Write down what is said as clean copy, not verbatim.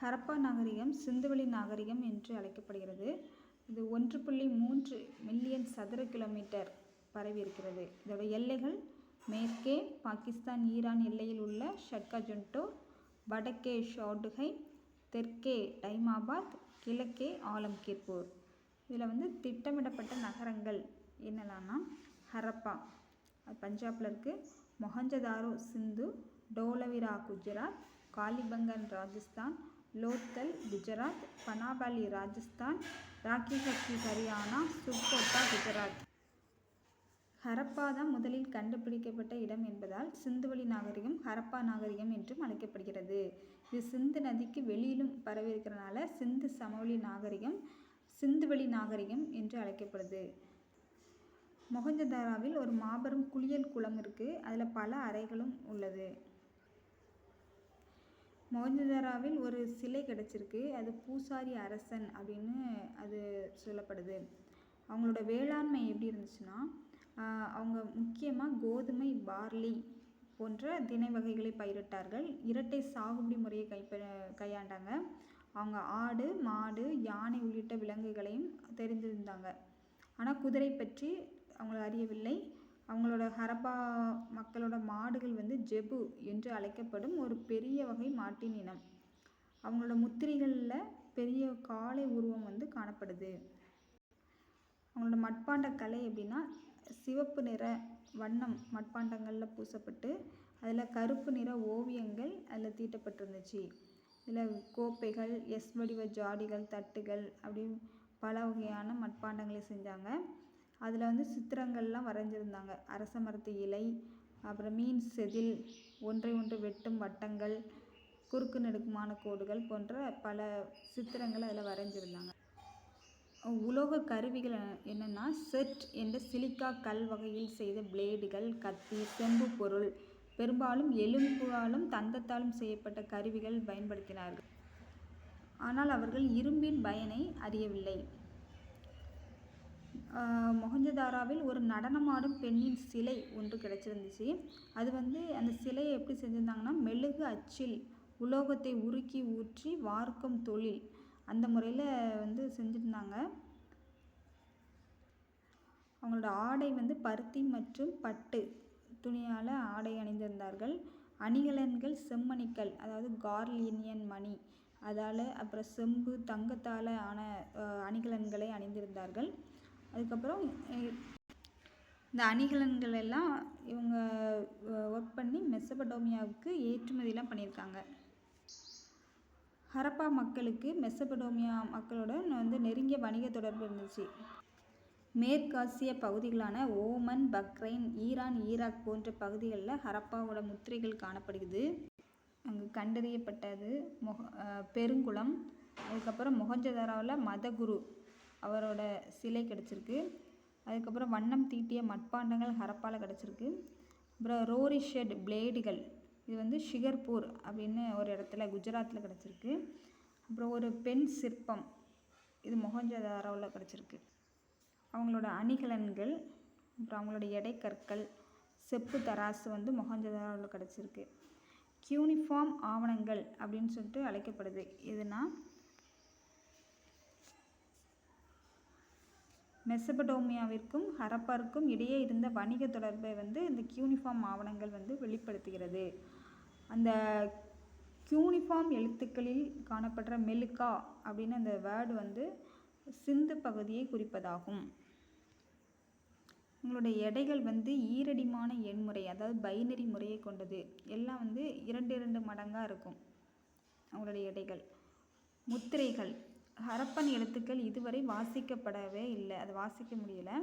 ஹரப்பா நாகரிகம் சிந்துவெளி நாகரிகம் என்று அழைக்கப்படுகிறது. இது 1.3 மில்லியன் சதுர கிலோமீட்டர் பரவி இருக்கிறது. இதோட எல்லைகள் மேற்கே பாகிஸ்தான் ஈரான் எல்லையில் உள்ள ஷட்கஜுண்டோ, வடக்கே ஷாடுகை, தெற்கே டைமாபாத், கிழக்கே ஆலம்கீர்பூர். இதில் திட்டமிடப்பட்ட நகரங்கள் என்னெல்லாம்னா ஹரப்பா அது பஞ்சாபில் இருக்குது, மொஹஞ்சதாரோ சிந்து, டோலவிரா குஜராத், காலிபங்கன் ராஜஸ்தான், லோத்தல் குஜராத், பனாபாலி ராஜஸ்தான், ராக்கிகட்சி ஹரியானா, சுர்கோட்டா குஜராத். ஹரப்பா தான் முதலில் கண்டுபிடிக்கப்பட்ட இடம் என்பதால் சிந்துவெளி நாகரிகம் ஹரப்பா நாகரிகம் என்றும் அழைக்கப்படுகிறது. இது சிந்து நதிக்கு வெளியிலும் பரவி இருக்கிறனால சிந்து சமவெளி நாகரிகம் சிந்துவெளி நாகரிகம் என்று அழைக்கப்படுது. மொஹஞ்சதாரோவில் ஒரு மாபெரும் குளியல் குளம் இருக்குது. அதில் பல அறைகளும் உள்ளது. மொஹஞ்சதாரோவில் ஒரு சிலை கிடச்சிருக்கு. அது பூசாரி அரசன் அப்படின்னு அது சொல்லப்படுது. அவங்களோட வேளாண்மை எப்படி இருந்துச்சுன்னா, அவங்க முக்கியமாக கோதுமை, பார்லி போன்ற திணை வகைகளை பயிரிட்டார்கள். இரட்டை சாகுபடி முறையை கையாண்டாங்க. அவங்க ஆடு, மாடு, யானை உள்ளிட்ட விலங்குகளையும் தெரிந்திருந்தாங்க. ஆனால் குதிரை பற்றி அவங்க அறியவில்லை. அவங்களோட ஹரப்பா மக்களோட மாடுகள் ஜெபு என்று அழைக்கப்படும் ஒரு பெரிய வகை மாட்டின் இனம். அவங்களோட முத்திரைகளில் பெரிய காளை உருவம் காணப்படுது. அவங்களோட மட்பாண்ட கலை எப்படின்னா, சிவப்பு நிற வண்ணம் மட்பாண்டங்களில் பூசப்பட்டு அதில் கருப்பு நிற ஓவியங்கள் அதில் தீட்டப்பட்டிருந்துச்சு. இதில் கோப்பைகள், எஸ் வடிவ ஜாடிகள், தட்டுகள் அப்படி பல வகையான மட்பாண்டங்களை செஞ்சாங்க. அதில் சித்திரங்கள்லாம் வரைஞ்சிருந்தாங்க. அரச மரத்து இலை, அப்புறம் மீன் செதில், ஒன்றை ஒன்று வெட்டும் வட்டங்கள், குறுக்கு நெடுக்குமான கோடுகள் போன்ற பல சித்திரங்கள் அதில் வரைஞ்சிருந்தாங்க. உலோக கருவிகள் என்னென்னா, செட் என்ற சிலிக்கா கல் வகையில் செய்த பிளேடுகள், கத்தி, செம்பு பொருள், பெரும்பாலும் எலும்பாலும் தந்தத்தாலும் செய்யப்பட்ட கருவிகள் பயன்படுத்தினார்கள். ஆனால் அவர்கள் இரும்பின் பயனை அறியவில்லை. மொஹஞ்சதாரோவில் ஒரு நடனமாடும் பெண்ணின் சிலை ஒன்று கிடைச்சிருந்துச்சு. அது அந்த சிலையை எப்படி செஞ்சுருந்தாங்கன்னா, மெழுகு அச்சில் உலோகத்தை உருக்கி ஊற்றி வார்க்கும் தொழில் அந்த முறையில் செஞ்சுருந்தாங்க. அவங்களோட ஆடை பருத்தி மற்றும் பட்டு துணியால் ஆடை அணிந்திருந்தார்கள். அணிகலன்கள் செம்மணிக்கல், அதாவது கார்லினியன் மணி அதால், அப்புறம் செம்பு, தங்கத்தால் ஆன அணிகலன்களை அணிந்திருந்தார்கள். அதுக்கப்புறம் இந்த அணிகலன்கள் எல்லாம் இவங்க ஒர்க் பண்ணி மெசபடோமியாவுக்கு ஏற்றுமதியெலாம் பண்ணியிருக்காங்க. ஹரப்பா மக்களுக்கு மெசபடோமியா மக்களோட நெருங்கிய வணிக தொடர்பு இருந்துச்சு. மேற்காசிய பகுதிகளான ஓமன், பக்ரைன், ஈரான், ஈராக் போன்ற பகுதிகளில் ஹரப்பாவோட முத்திரைகள் காணப்படுகிறது. அங்கு கண்டறியப்பட்டது பெருங்குளம். அதுக்கப்புறம் மொஹஞ்சதாரோவில் மதகுரு அவரோட சிலை கிடச்சிருக்கு. அதுக்கப்புறம் வண்ணம் தீட்டிய மட்பாண்டங்கள் ஹரப்பாவில் கிடச்சிருக்கு. அப்புறம் ரோரி ஷெட் பிளேடுகள் இது ஷிகர்பூர் அப்படின்னு ஒரு இடத்துல குஜராத்தில் கிடச்சிருக்கு. அப்புறம் ஒரு பெண் சிற்பம் இது மொஹஞ்சதாரோவில் கிடச்சிருக்கு. அவங்களோட அணிகலன்கள், அப்புறம் அவங்களோட எடை கற்கள், செப்பு தராசு மொஹஞ்சதாரோவில் கிடச்சிருக்கு. கியூனிஃபார்ம் ஆவணங்கள் அப்படின்னு சொல்லிட்டு அழைக்கப்படுது. இதுனா மெசபடோமியாவிற்கும் ஹரப்பாருக்கும் இடையே இருந்த வணிக தொடர்பை இந்த கியூனிஃபார்ம் ஆவணங்கள் வெளிப்படுத்துகிறது. அந்த கியூனிஃபார்ம் எழுத்துக்களில் காணப்படுற மெலுக்கா அப்படின்னு அந்த வேர்டு சிந்து பகுதியை குறிப்பதாகும். உங்களுடைய எடைகள் ஈரடிமான எண்முறை, அதாவது பைனரி முறையை கொண்டது. எல்லாம் 2 மடங்காக இருக்கும் அவங்களுடைய எடைகள். முத்திரைகள், ஹரப்பன் எழுத்துக்கள் இதுவரை வாசிக்கப்படவே இல்லை, அதை வாசிக்க முடியலை.